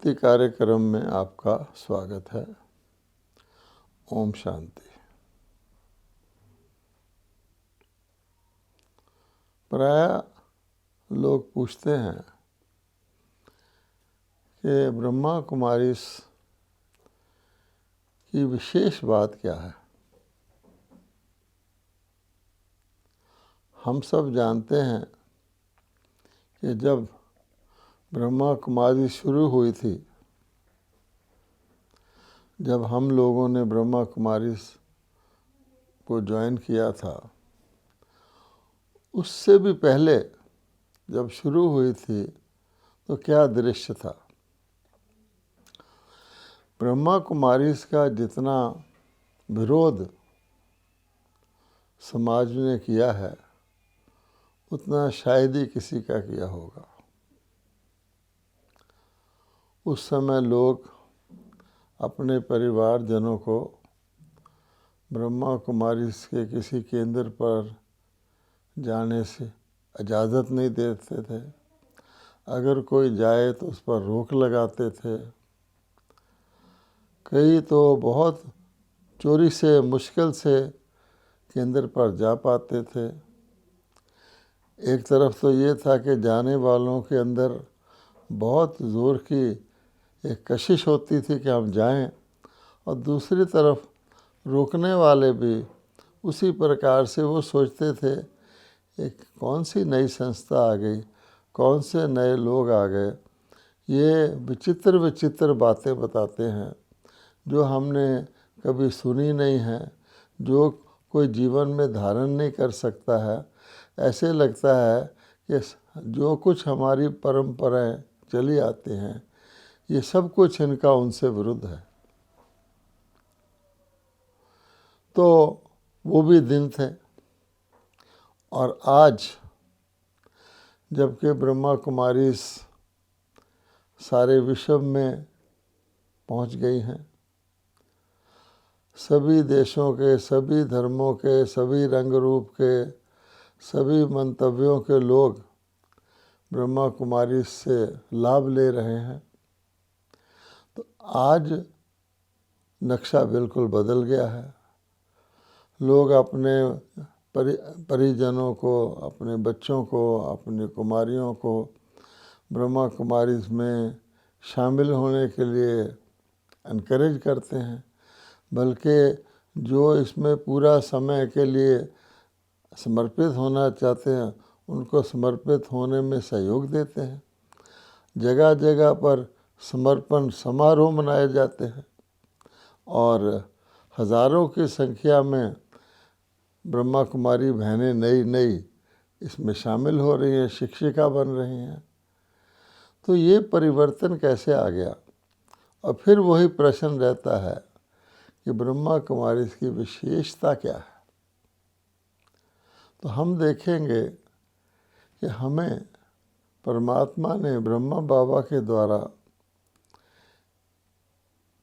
ज्योति कार्यक्रम में आपका स्वागत है। ओम शांति। प्राय लोग पूछते हैं कि ब्रह्मा कुमारी की विशेष बात क्या है। हम सब जानते हैं कि जब ब्रह्मा कुमारी शुरू हुई थी, जब हम लोगों ने ब्रह्मा कुमारी को ज्वाइन किया था, उससे भी पहले जब शुरू हुई थी तो क्या दृश्य था। ब्रह्मा कुमारी का जितना विरोध समाज ने किया है, उतना शायद ही किसी का किया होगा। उस समय लोग अपने परिवारजनों को ब्रह्मा कुमारी के किसी केंद्र पर जाने से इजाज़त नहीं देते थे। अगर कोई जाए तो उस पर रोक लगाते थे। कई तो बहुत चोरी से, मुश्किल से केंद्र पर जा पाते थे। एक तरफ तो ये था कि जाने वालों के अंदर बहुत ज़ोर की एक कशिश होती थी कि हम जाएं, और दूसरी तरफ रोकने वाले भी उसी प्रकार से वो सोचते थे एक कौन सी नई संस्था आ गई, कौन से नए लोग आ गए, ये विचित्र विचित्र बातें बताते हैं जो हमने कभी सुनी नहीं है, जो कोई जीवन में धारण नहीं कर सकता है। ऐसे लगता है कि जो कुछ हमारी परंपराएं चली आती हैं, ये सब कुछ इनका उनसे विरुद्ध है। तो वो भी दिन थे। और आज जबकि ब्रह्मा कुमारी सारे विश्व में पहुंच गई हैं, सभी देशों के, सभी धर्मों के, सभी रंग रूप के, सभी मंतव्यों के लोग ब्रह्मा कुमारी से लाभ ले रहे हैं, तो आज नक्शा बिल्कुल बदल गया है। लोग अपने परिजनों को, अपने बच्चों को, अपनी कुमारियों को ब्रह्मा कुमारी में शामिल होने के लिए इनकरेज करते हैं, बल्कि जो इसमें पूरा समय के लिए समर्पित होना चाहते हैं उनको समर्पित होने में सहयोग देते हैं। जगह जगह पर समर्पण समारोह मनाए जाते हैं और हज़ारों की संख्या में ब्रह्मा कुमारी बहनें नई नई इसमें शामिल हो रही हैं, शिक्षिका बन रही हैं। तो ये परिवर्तन कैसे आ गया। और फिर वही प्रश्न रहता है कि ब्रह्मा कुमारी की विशेषता क्या है। तो हम देखेंगे कि हमें परमात्मा ने ब्रह्मा बाबा के द्वारा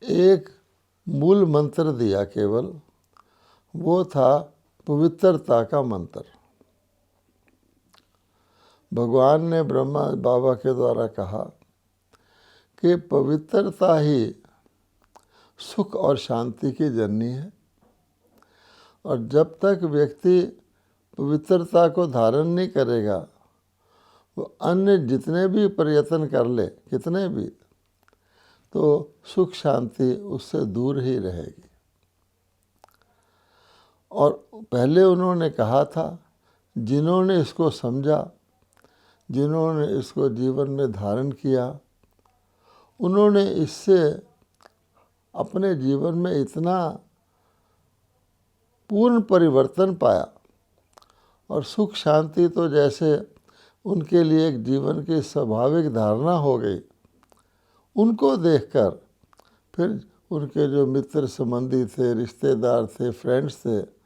एक मूल मंत्र दिया, केवल वो था पवित्रता का मंत्र। भगवान ने ब्रह्मा बाबा के द्वारा कहा कि पवित्रता ही सुख और शांति की जननी है, और जब तक व्यक्ति पवित्रता को धारण नहीं करेगा, वो अन्य जितने भी प्रयत्न कर ले, कितने भी, तो सुख शांति उससे दूर ही रहेगी। और पहले उन्होंने कहा था, जिन्होंने इसको समझा, जिन्होंने इसको जीवन में धारण किया, उन्होंने इससे अपने जीवन में इतना पूर्ण परिवर्तन पाया, और सुख शांति तो जैसे उनके लिए एक जीवन की स्वाभाविक धारणा हो गई। उनको देखकर फिर उनके जो मित्र संबंधी थे, रिश्तेदार थे, फ्रेंड्स थे,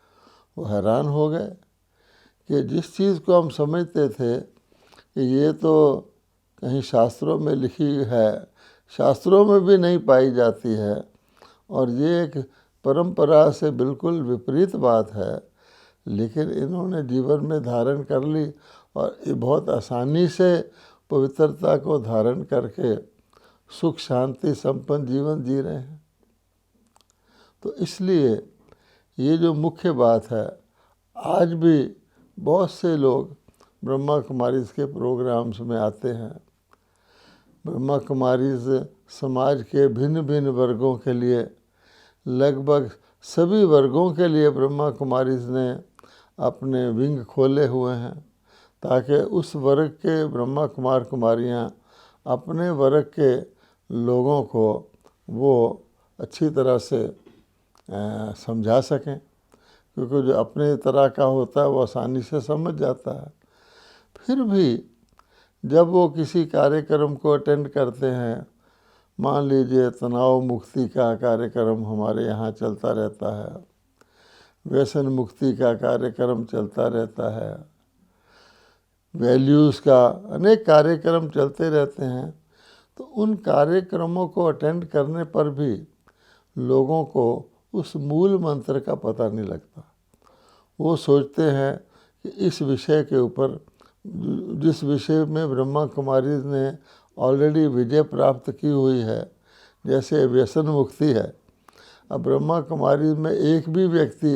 वो हैरान हो गए कि जिस चीज़ को हम समझते थे कि ये तो कहीं शास्त्रों में लिखी है, शास्त्रों में भी नहीं पाई जाती है, और ये एक परंपरा से बिल्कुल विपरीत बात है, लेकिन इन्होंने जीवन में धारण कर ली, और ये बहुत आसानी से पवित्रता को धारण करके सुख शांति संपन्न जीवन जी रहे हैं। तो इसलिए ये जो मुख्य बात है, आज भी बहुत से लोग ब्रह्मा कुमारीज़ के प्रोग्राम्स में आते हैं। ब्रह्मा कुमारीज़ समाज के भिन्न भिन्न वर्गों के लिए, लगभग सभी वर्गों के लिए ब्रह्मा कुमारीज़ ने अपने विंग खोले हुए हैं, ताकि उस वर्ग के ब्रह्मा कुमार कुमारियाँ अपने वर्ग के लोगों को वो अच्छी तरह से समझा सकें, क्योंकि जो अपने तरह का होता है वो आसानी से समझ जाता है। फिर भी जब वो किसी कार्यक्रम को अटेंड करते हैं, मान लीजिए तनाव मुक्ति का कार्यक्रम हमारे यहाँ चलता रहता है, व्यसन मुक्ति का कार्यक्रम चलता रहता है, वैल्यूज़ का अनेक कार्यक्रम चलते रहते हैं, तो उन कार्यक्रमों को अटेंड करने पर भी लोगों को उस मूल मंत्र का पता नहीं लगता। वो सोचते हैं कि इस विषय के ऊपर, जिस विषय में ब्रह्मा कुमारीज़ ने ऑलरेडी विजय प्राप्त की हुई है, जैसे व्यसन मुक्ति है, अब ब्रह्मा कुमारीज़ में एक भी व्यक्ति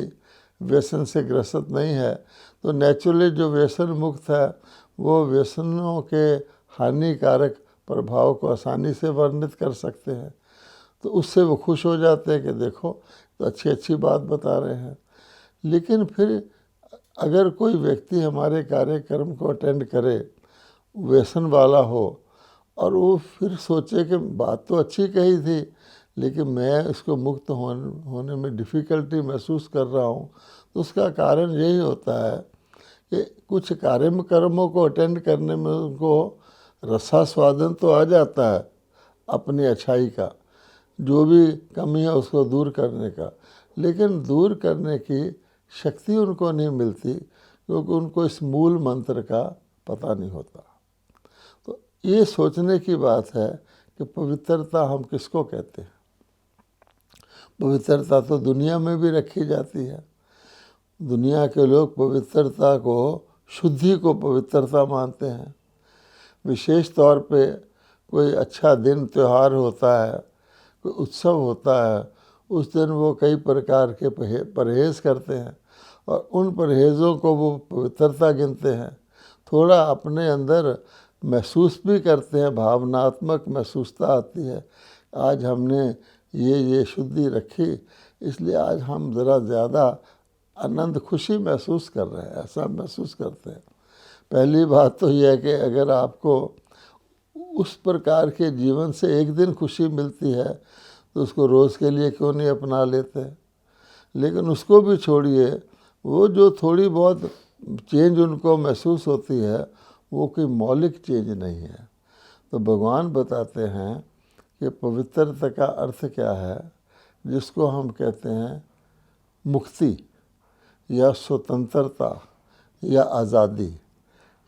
व्यसन से ग्रसित नहीं है, तो नेचुरली जो व्यसन मुक्त है वो व्यसनों के हानिकारक प्रभाव को आसानी से वर्णित कर सकते हैं। तो उससे वो खुश हो जाते हैं कि देखो तो अच्छी अच्छी बात बता रहे हैं। लेकिन फिर अगर कोई व्यक्ति हमारे कार्यक्रम को अटेंड करे, व्यसन वाला हो, और वो फिर सोचे कि बात तो अच्छी कही थी लेकिन मैं इसको मुक्त होने में डिफ़िकल्टी महसूस कर रहा हूँ, तो उसका कारण यही होता है कि कुछ कार्यक्रमों को अटेंड करने में उनको रसास्वादन तो आ जाता है अपनी अच्छाई का, जो भी कमी है उसको दूर करने का, लेकिन दूर करने की शक्ति उनको नहीं मिलती, क्योंकि उनको इस मूल मंत्र का पता नहीं होता। तो ये सोचने की बात है कि पवित्रता हम किसको कहते हैं। पवित्रता तो दुनिया में भी रखी जाती है। दुनिया के लोग पवित्रता को, शुद्धि को पवित्रता मानते हैं। विशेष तौर पे कोई अच्छा दिन त्यौहार होता है, कोई उत्सव होता है, उस दिन वो कई प्रकार के परहेज़ करते हैं और उन परहेज़ों को वो पवित्रता गिनते हैं। थोड़ा अपने अंदर महसूस भी करते हैं, भावनात्मक महसूसता आती है, आज हमने ये शुद्धि रखी, इसलिए आज हम ज़रा ज़्यादा आनंद खुशी महसूस कर रहे हैं, ऐसा महसूस करते हैं। पहली बात तो यह है कि अगर आपको उस प्रकार के जीवन से एक दिन खुशी मिलती है तो उसको रोज़ के लिए क्यों नहीं अपना लेते। लेकिन उसको भी छोड़िए, वो जो थोड़ी बहुत चेंज उनको महसूस होती है वो कोई मौलिक चेंज नहीं है। तो भगवान बताते हैं कि पवित्रता का अर्थ क्या है, जिसको हम कहते हैं मुक्ति या स्वतंत्रता या आज़ादी।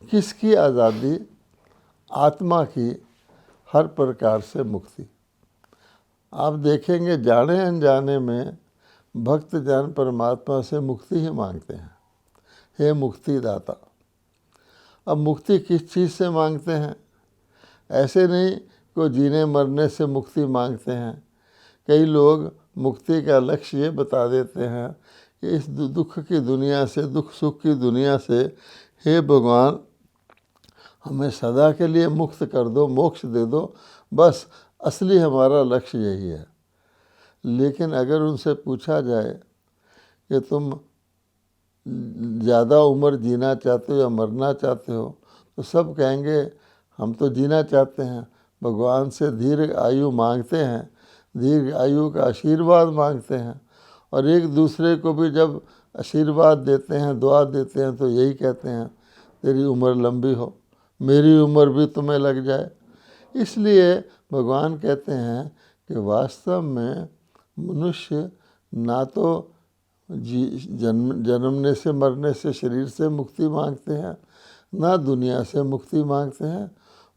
किसकी आज़ादी? आत्मा की हर प्रकार से मुक्ति। आप देखेंगे जाने अनजाने में भक्त जन परमात्मा से मुक्ति ही मांगते हैं, हे मुक्ति दाता। अब मुक्ति किस चीज़ से मांगते हैं? ऐसे नहीं को जीने मरने से मुक्ति मांगते हैं। कई लोग मुक्ति का लक्ष्य ये बता देते हैं कि इस दुख की दुनिया से, दुख सुख की दुनिया से, हे भगवान हमें सदा के लिए मुक्त कर दो, मोक्ष दे दो, बस असली हमारा लक्ष्य यही है। लेकिन अगर उनसे पूछा जाए कि तुम ज़्यादा उम्र जीना चाहते हो या मरना चाहते हो, तो सब कहेंगे हम तो जीना चाहते हैं। भगवान से दीर्घ आयु मांगते हैं, दीर्घ आयु का आशीर्वाद मांगते हैं, और एक दूसरे को भी जब आशीर्वाद देते हैं, दुआ देते हैं, तो यही कहते हैं तेरी उम्र लंबी हो, मेरी उम्र भी तुम्हें लग जाए। इसलिए भगवान कहते हैं कि वास्तव में मनुष्य ना तो जन्मने से मरने से शरीर से मुक्ति मांगते हैं, ना दुनिया से मुक्ति मांगते हैं,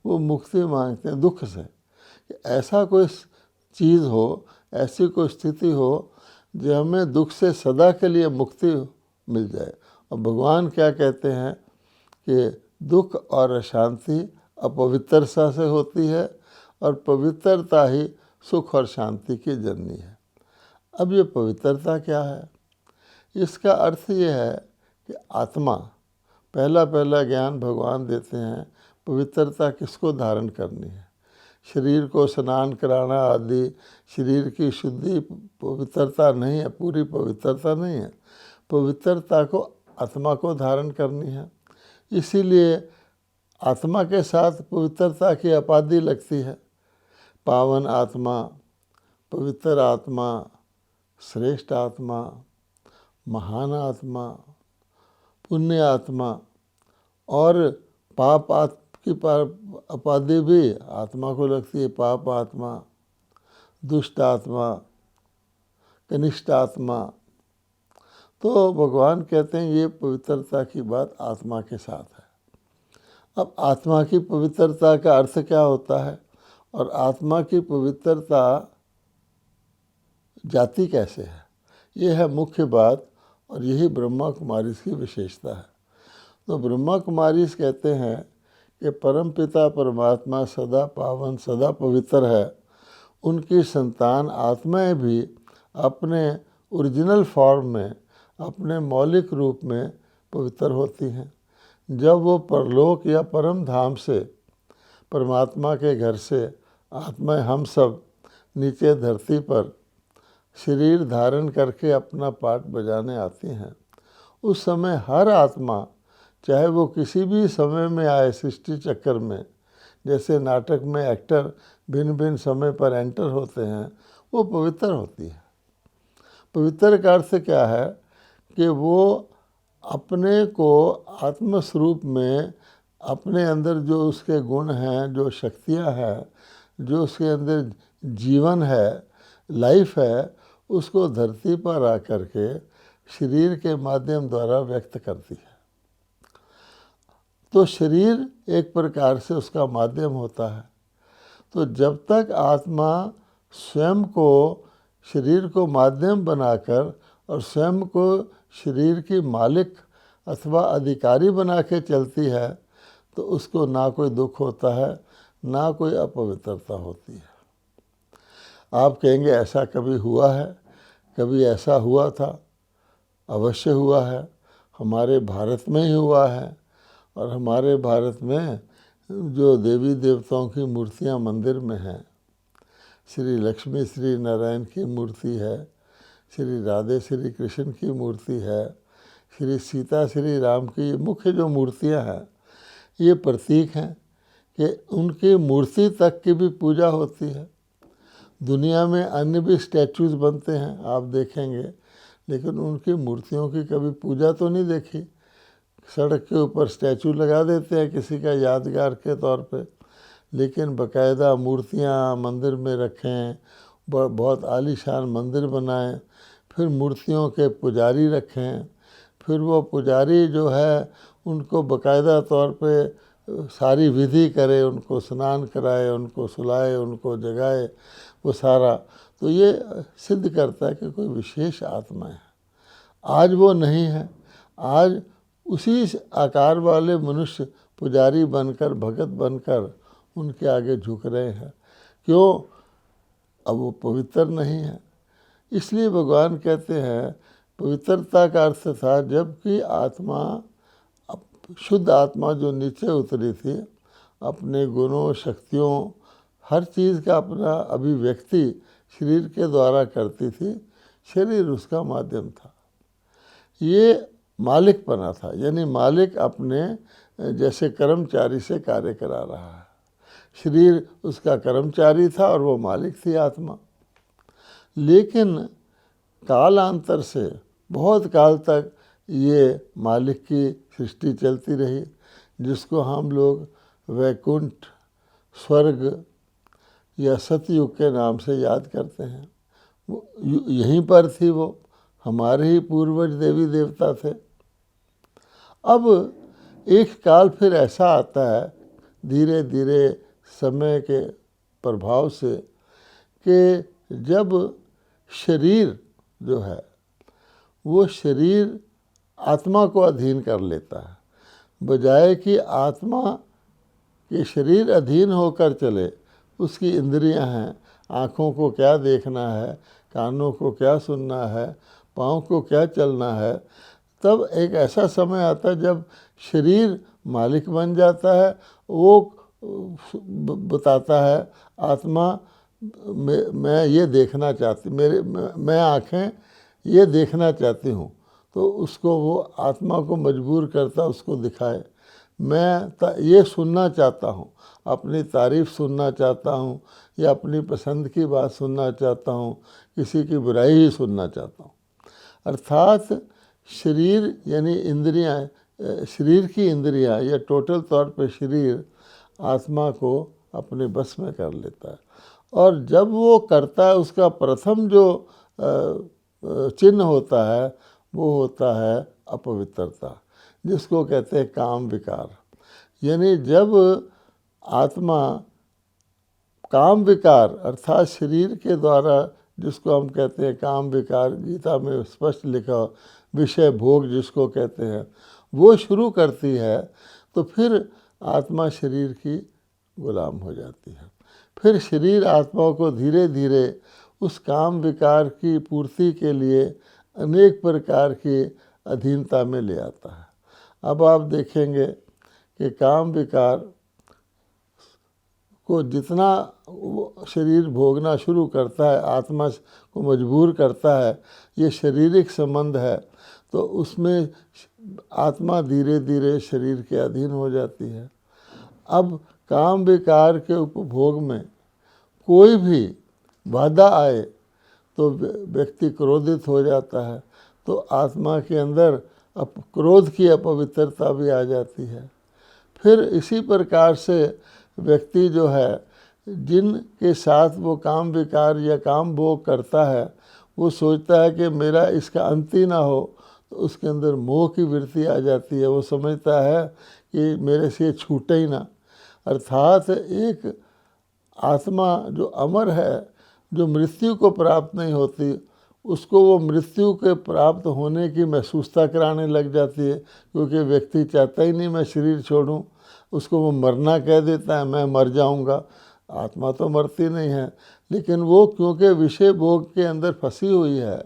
वो मुक्ति मांगते हैं दुख से। ऐसा कोई चीज़ हो, ऐसी कोई स्थिति हो जो हमें दुख से सदा के लिए मुक्ति मिल जाए। और भगवान क्या कहते हैं कि दुख और अशांति अपवित्रता से होती है और पवित्रता ही सुख और शांति की जननी है। अब ये पवित्रता क्या है? इसका अर्थ ये है कि आत्मा, पहला ज्ञान भगवान देते हैं पवित्रता किसको धारण करनी है। शरीर को स्नान कराना आदि शरीर की शुद्धि पवित्रता नहीं है, पूरी पवित्रता नहीं है। पवित्रता को आत्मा को धारण करनी है। इसीलिए आत्मा के साथ पवित्रता की उपाधि लगती है। पावन आत्मा, पवित्र आत्मा, श्रेष्ठ आत्मा, महान आत्मा, पुण्य आत्मा, और पाप की उपाधि भी आत्मा को लगती है। पाप आत्मा, दुष्ट आत्मा, कनिष्ठ आत्मा। तो भगवान कहते हैं ये पवित्रता की बात आत्मा के साथ है। अब आत्मा की पवित्रता का अर्थ क्या होता है और आत्मा की पवित्रता जाती कैसे है, ये है मुख्य बात, और यही ब्रह्मा कुमारी की विशेषता है। तो ब्रह्मा कुमारी कहते हैं कि परमपिता परमात्मा सदा पावन सदा पवित्र है। उनकी संतान आत्माएं भी अपने ओरिजिनल फॉर्म में, अपने मौलिक रूप में पवित्र होती हैं। जब वो परलोक या परम धाम से, परमात्मा के घर से आत्माएं हम सब नीचे धरती पर शरीर धारण करके अपना पाठ बजाने आती हैं, उस समय हर आत्मा, चाहे वो किसी भी समय में आए सृष्टि चक्कर में, जैसे नाटक में एक्टर भिन्न भिन्न समय पर एंटर होते हैं, वो पवित्र होती है। पवित्र का अर्थ क्या है कि वो अपने को आत्मस्वरूप में, अपने अंदर जो उसके गुण हैं, जो शक्तियां हैं, जो उसके अंदर जीवन है, लाइफ है, उसको धरती पर आकर के शरीर के माध्यम द्वारा व्यक्त करती है। तो शरीर एक प्रकार से उसका माध्यम होता है। तो जब तक आत्मा स्वयं को शरीर को माध्यम बनाकर और स्वयं को शरीर की मालिक अथवा अधिकारी बना के चलती है, तो उसको ना कोई दुख होता है, ना कोई अपवित्रता होती है। आप कहेंगे ऐसा कभी हुआ है? कभी ऐसा हुआ था? अवश्य हुआ है। हमारे भारत में ही हुआ है। और हमारे भारत में जो देवी देवताओं की मूर्तियां मंदिर में हैं, श्री लक्ष्मी श्री नारायण की मूर्ति है, श्री राधे श्री कृष्ण की मूर्ति है, श्री सीता श्री राम की मुख्य जो मूर्तियां हैं, ये प्रतीक हैं कि उनकी मूर्ति तक की भी पूजा होती है। दुनिया में अन्य भी स्टैचूज़ बनते हैं, आप देखेंगे, लेकिन उनकी मूर्तियों की कभी पूजा तो नहीं देखी। सड़क के ऊपर स्टैचू लगा देते हैं किसी का यादगार के तौर पे, लेकिन बाकायदा मूर्तियाँ मंदिर में रखें, बहुत आलीशान मंदिर बनाएं, फिर मूर्तियों के पुजारी रखें, फिर वो पुजारी जो है उनको बाकायदा तौर पे सारी विधि करे, उनको स्नान कराए, उनको सुलाए, उनको जगाए, वो सारा। तो ये सिद्ध करता है कि कोई विशेष आत्मा है। आज वो नहीं है। आज उसी आकार वाले मनुष्य पुजारी बनकर, भगत बनकर उनके आगे झुक रहे हैं। क्यों? अब वो पवित्र नहीं है। इसलिए भगवान कहते हैं पवित्रता का अर्थ था जबकि आत्मा, शुद्ध आत्मा जो नीचे उतरी थी, अपने गुणों, शक्तियों, हर चीज़ का अपना अभिव्यक्ति शरीर के द्वारा करती थी। शरीर उसका माध्यम था। ये मालिकपना था, यानी मालिक अपने जैसे कर्मचारी से कार्य करा रहा है। शरीर उसका कर्मचारी था और वो मालिक थी आत्मा। लेकिन कालांतर से बहुत काल तक ये मालिक की सृष्टि चलती रही, जिसको हम लोग वैकुंठ, स्वर्ग या सतयुग के नाम से याद करते हैं। वो यहीं पर थी, वो हमारे ही पूर्वज देवी देवता थे। अब एक काल फिर ऐसा आता है धीरे धीरे समय के प्रभाव से कि जब शरीर जो है वो शरीर आत्मा को अधीन कर लेता है, बजाय कि आत्मा के शरीर अधीन होकर चले, उसकी इंद्रियां हैं, आँखों को क्या देखना है, कानों को क्या सुनना है, पाँव को क्या चलना है, तब एक ऐसा समय आता है जब शरीर मालिक बन जाता है। वो बताता है आत्मा मैं ये देखना चाहती, मैं आँखें ये देखना चाहती हूँ, तो उसको वो आत्मा को मजबूर करता उसको दिखाए। मैं ये सुनना चाहता हूँ, अपनी तारीफ़ सुनना चाहता हूँ या अपनी पसंद की बात सुनना चाहता हूँ, किसी की बुराई ही सुनना चाहता हूँ। अर्थात शरीर यानी इंद्रियां, शरीर की इंद्रियां या टोटल तौर पे शरीर आत्मा को अपने बस में कर लेता है। और जब वो करता है उसका प्रथम जो चिन्ह होता है वो होता है अपवित्रता, जिसको कहते हैं काम विकार। यानी जब आत्मा काम विकार अर्थात शरीर के द्वारा, जिसको हम कहते हैं काम विकार, गीता में स्पष्ट लिखा विषय भोग जिसको कहते हैं, वो शुरू करती है, तो फिर आत्मा शरीर की गुलाम हो जाती है। फिर शरीर आत्मा को धीरे धीरे उस काम विकार की पूर्ति के लिए अनेक प्रकार की अधीनता में ले आता है। अब आप देखेंगे कि काम विकार को जितना शरीर भोगना शुरू करता है, आत्मा को मजबूर करता है, ये शारीरिक संबंध है, तो उसमें आत्मा धीरे धीरे शरीर के अधीन हो जाती है। अब काम विकार के उपभोग में कोई भी बाधा आए तो व्यक्ति क्रोधित हो जाता है, तो आत्मा के अंदर क्रोध की अपवित्रता भी आ जाती है। फिर इसी प्रकार से व्यक्ति जो है, जिनके साथ वो काम विकार या काम भोग करता है, वो सोचता है कि मेरा इसका अंत ही ना हो, तो उसके अंदर मोह की वृत्ति आ जाती है। वो समझता है कि मेरे से छूटे ही ना। अर्थात एक आत्मा जो अमर है, जो मृत्यु को प्राप्त नहीं होती, उसको वो मृत्यु के प्राप्त होने की महसूसता कराने लग जाती है, क्योंकि व्यक्ति चाहता ही नहीं मैं शरीर छोड़ूं, उसको वो मरना कह देता है, मैं मर जाऊंगा। आत्मा तो मरती नहीं है, लेकिन वो क्योंकि विषय भोग के अंदर फंसी हुई है,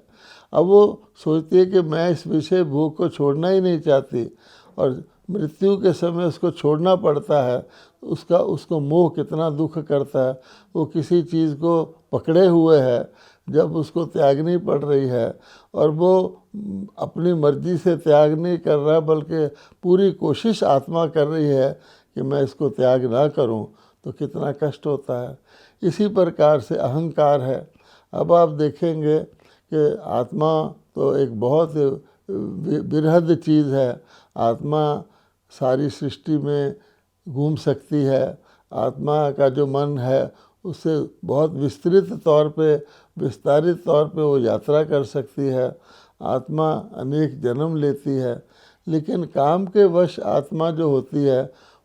अब वो सोचती है कि मैं इस विषय भोग को छोड़ना ही नहीं चाहती, और मृत्यु के समय उसको छोड़ना पड़ता है, तो उसको मोह कितना दुख करता है। वो किसी चीज़ को पकड़े हुए है, जब उसको त्यागनी पड़ रही है, और वो अपनी मर्जी से त्याग नहीं कर रहा, बल्कि पूरी कोशिश आत्मा कर रही है कि मैं इसको त्याग ना करूं, तो कितना कष्ट होता है। इसी प्रकार से अहंकार है। अब आप देखेंगे कि आत्मा तो एक बहुत बृहद चीज़ है। आत्मा सारी सृष्टि में घूम सकती है। आत्मा का जो मन है उससे बहुत विस्तृत तौर पे, विस्तारित तौर पे वो यात्रा कर सकती है। आत्मा अनेक जन्म लेती है, लेकिन काम के वश आत्मा जो होती है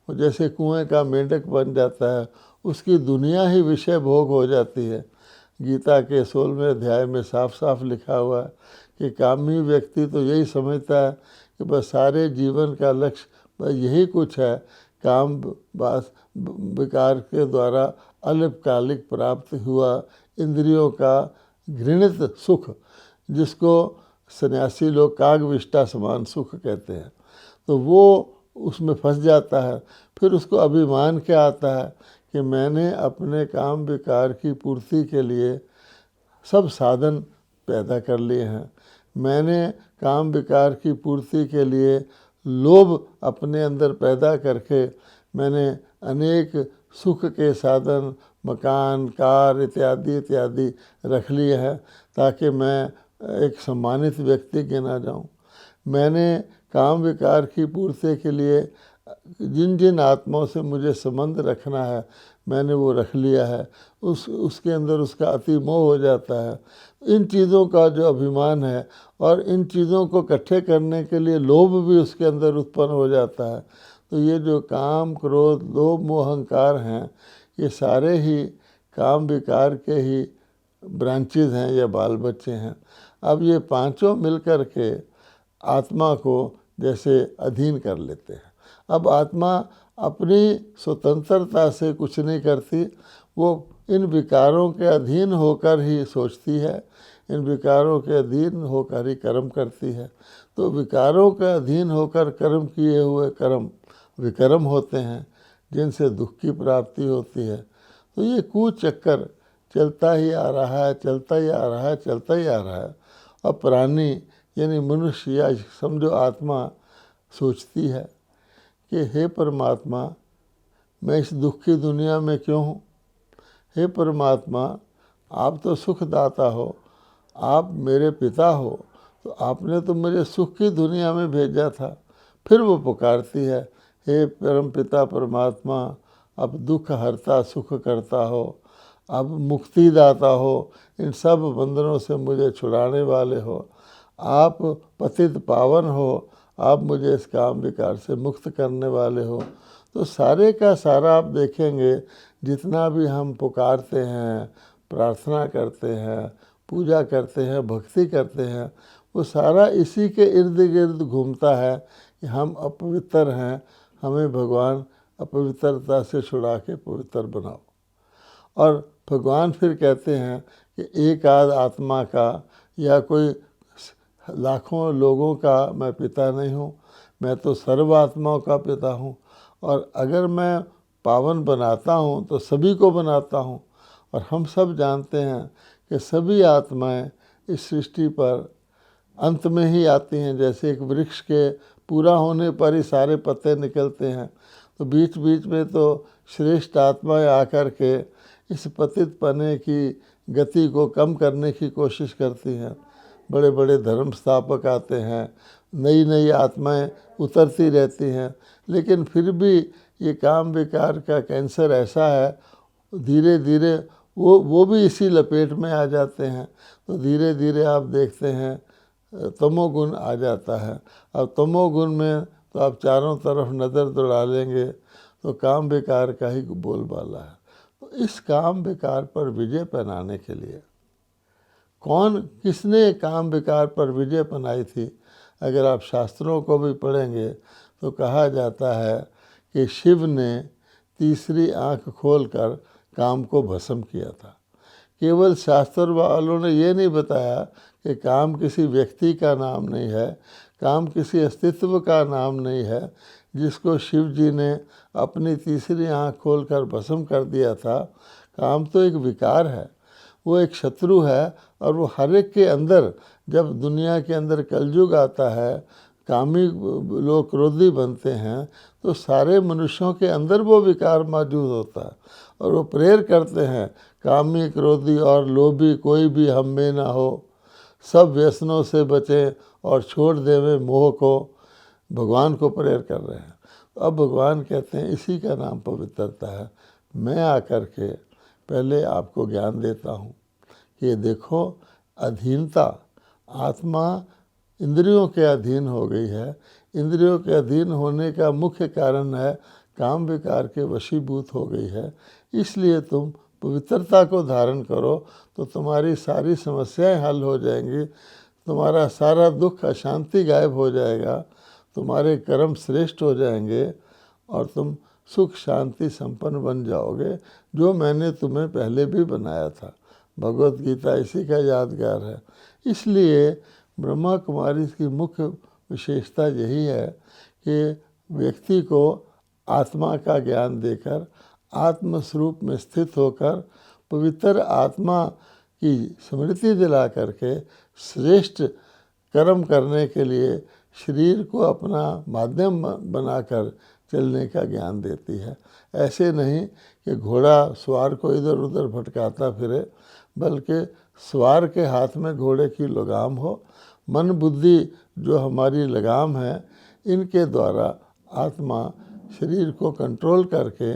वो जैसे कुएं का मेंढक बन जाता है, उसकी दुनिया ही विषय भोग हो जाती है। गीता के 16वें अध्याय में साफ साफ लिखा हुआ है कि कामी व्यक्ति तो यही समझता है कि बस सारे जीवन का लक्ष्य बस यही कुछ है, काम बास विकार के द्वारा अल्पकालिक प्राप्त हुआ इंद्रियों का घृणित सुख, जिसको सन्यासी लोग कागविष्टा समान सुख कहते हैं, तो वो उसमें फंस जाता है। फिर उसको अभिमान क्या आता है कि मैंने अपने काम विकार की पूर्ति के लिए सब साधन पैदा कर लिए हैं, मैंने काम विकार की पूर्ति के लिए लोभ अपने अंदर पैदा करके मैंने अनेक सुख के साधन, मकान, कार इत्यादि इत्यादि रख लिए हैं, ताकि मैं एक सम्मानित व्यक्ति गिना जाऊं। मैंने काम विकार की पूर्ति के लिए जिन जिन आत्माओं से मुझे संबंध रखना है, मैंने वो रख लिया है। उसके अंदर उसका अति मोह हो जाता है। इन चीज़ों का जो अभिमान है और इन चीज़ों को इकट्ठे करने के लिए लोभ भी उसके अंदर उत्पन्न हो जाता है। तो ये जो काम, क्रोध, लोभ, मोह, अहंकार हैं, ये सारे ही काम विकार के ही ब्रांचेज हैं या बाल बच्चे हैं। अब ये पांचों मिलकर के आत्मा को जैसे अधीन कर लेते हैं। अब आत्मा अपनी स्वतंत्रता से कुछ नहीं करती, वो इन विकारों के अधीन होकर ही सोचती है, इन विकारों के अधीन होकर ही कर्म करती है। तो विकारों के अधीन होकर कर्म किए हुए कर्म विकर्म होते हैं, जिनसे दुख की प्राप्ति होती है। तो ये कुचक्कर चलता ही आ रहा है, चलता ही आ रहा है, चलता ही आ रहा है। अब प्राणी यानी मनुष्य या समझो आत्मा सोचती है कि हे परमात्मा, मैं इस दुख की दुनिया में क्यों हूँ? हे परमात्मा, आप तो सुखदाता हो, आप मेरे पिता हो, तो आपने तो मुझे सुख की दुनिया में भेजा था। फिर वो पुकारती है, हे परम पिता परमात्मा, अब दुख हरता सुख करता हो, अब मुक्तिदाता हो, इन सब बंधनों से मुझे छुड़ाने वाले हो, आप पतित पावन हो, आप मुझे इस काम विकार से मुक्त करने वाले हो। तो सारे का सारा आप देखेंगे, जितना भी हम पुकारते हैं, प्रार्थना करते हैं, पूजा करते हैं, भक्ति करते हैं, वो सारा इसी के इर्द गिर्द घूमता है कि हम अपवित्र हैं, हमें भगवान अपवित्रता से छुड़ा के पवित्र बनाओ। और भगवान फिर कहते हैं कि एक आध आत्मा का या कोई लाखों लोगों का मैं पिता नहीं हूँ, मैं तो सर्व आत्माओं का पिता हूँ। और अगर मैं पावन बनाता हूँ तो सभी को बनाता हूँ। और हम सब जानते हैं कि सभी आत्माएं इस सृष्टि पर अंत में ही आती हैं। जैसे एक वृक्ष के पूरा होने पर ही सारे पत्ते निकलते हैं, तो बीच बीच में तो श्रेष्ठ आत्माएं आकर के इस पतित पने की गति को कम करने की कोशिश करती हैं। बड़े बड़े धर्म स्थापक आते हैं, नई नई आत्माएं उतरती रहती हैं, लेकिन फिर भी ये काम विकार का कैंसर ऐसा है, धीरे धीरे वो भी इसी लपेट में आ जाते हैं। तो धीरे धीरे आप देखते हैं तमोगुण आ जाता है। अब तमोगुण में तो आप चारों तरफ नज़र दौड़ा लेंगे तो काम विकार का ही बोलबाला है। तो इस काम विकार पर विजय पहनाने के लिए किसने काम विकार पर विजय पहनाई थी? अगर आप शास्त्रों को भी पढ़ेंगे तो कहा जाता है कि शिव ने तीसरी आंख खोलकर काम को भस्म किया था। केवल शास्त्र वालों ने ये नहीं बताया कि काम किसी व्यक्ति का नाम नहीं है, काम किसी अस्तित्व का नाम नहीं है जिसको शिव जी ने अपनी तीसरी आंख खोलकर भस्म कर दिया था। काम तो एक विकार है, वो एक शत्रु है, और वो हर एक के अंदर, जब दुनिया के अंदर कलयुग आता है, कामी लोग क्रोधी बनते हैं, तो सारे मनुष्यों के अंदर वो विकार मौजूद होता है और वो प्रेर करते हैं, कामी क्रोधी और लोभी कोई भी हम में ना हो, सब व्यसनों से बचें और छोड़ देवें मोह को। भगवान को प्रेर कर रहे हैं। तो अब भगवान कहते हैं इसी का नाम पवित्रता है। मैं आकर के पहले आपको ज्ञान देता हूँ कि देखो, अधीनता, आत्मा इंद्रियों के अधीन हो गई है। इंद्रियों के अधीन होने का मुख्य कारण है काम विकार के वशीभूत हो गई है। इसलिए तुम पवित्रता को धारण करो तो तुम्हारी सारी समस्याएं हल हो जाएंगी, तुम्हारा सारा दुख अशांति गायब हो जाएगा, तुम्हारे कर्म श्रेष्ठ हो जाएंगे और तुम सुख शांति संपन्न बन जाओगे, जो मैंने तुम्हें पहले भी बनाया था। भगवत गीता इसी का यादगार है। इसलिए ब्रह्मा कुमारी की मुख्य विशेषता यही है कि व्यक्ति को आत्मा का ज्ञान देकर, आत्मस्वरूप में स्थित होकर, पवित्र आत्मा की स्मृति दिला करके श्रेष्ठ कर्म करने के लिए शरीर को अपना माध्यम बनाकर चलने का ज्ञान देती है। ऐसे नहीं कि घोड़ा सवार को इधर उधर भटकाता फिरे, बल्कि सवार के हाथ में घोड़े की लगाम हो। मन बुद्धि जो हमारी लगाम है, इनके द्वारा आत्मा शरीर को कंट्रोल करके,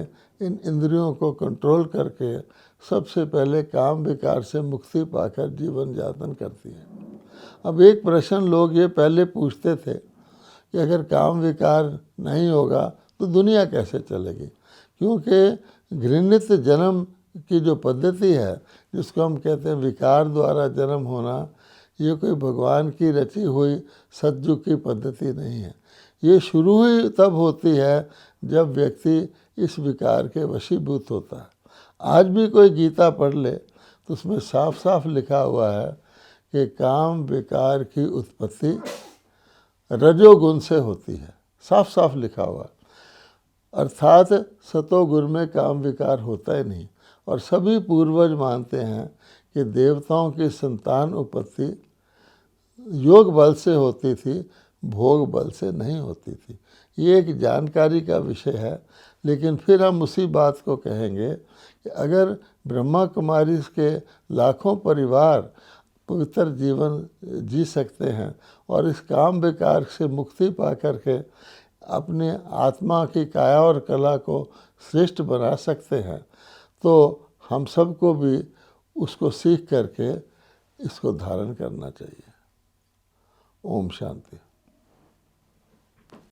इन इंद्रियों को कंट्रोल करके सबसे पहले काम विकार से मुक्ति पाकर जीवन यापन करती है। अब एक प्रश्न लोग ये पहले पूछते थे कि अगर काम विकार नहीं होगा तो दुनिया कैसे चलेगी? क्योंकि घृणित जन्म की जो पद्धति है, जिसको हम कहते हैं विकार द्वारा जन्म होना, ये कोई भगवान की रची हुई सतयुग की पद्धति नहीं है। ये शुरू ही तब होती है जब व्यक्ति इस विकार के वशीभूत होता है। आज भी कोई गीता पढ़ ले तो उसमें साफ साफ लिखा हुआ है कि काम विकार की उत्पत्ति रजोगुण से होती है, साफ साफ लिखा हुआ। अर्थात सतोगुण में काम विकार होता ही नहीं। और सभी पूर्वज मानते हैं कि देवताओं की संतान उत्पत्ति योग बल से होती थी, भोग बल से नहीं होती थी। ये एक जानकारी का विषय है। लेकिन फिर हम उसी बात को कहेंगे कि अगर ब्रह्मा कुमारी के लाखों परिवार पवित्र जीवन जी सकते हैं और इस काम विकार से मुक्ति पा करके अपने आत्मा की काया और कला को श्रेष्ठ बना सकते हैं, तो हम सबको भी उसको सीख करके इसको धारण करना चाहिए। ओम शांति।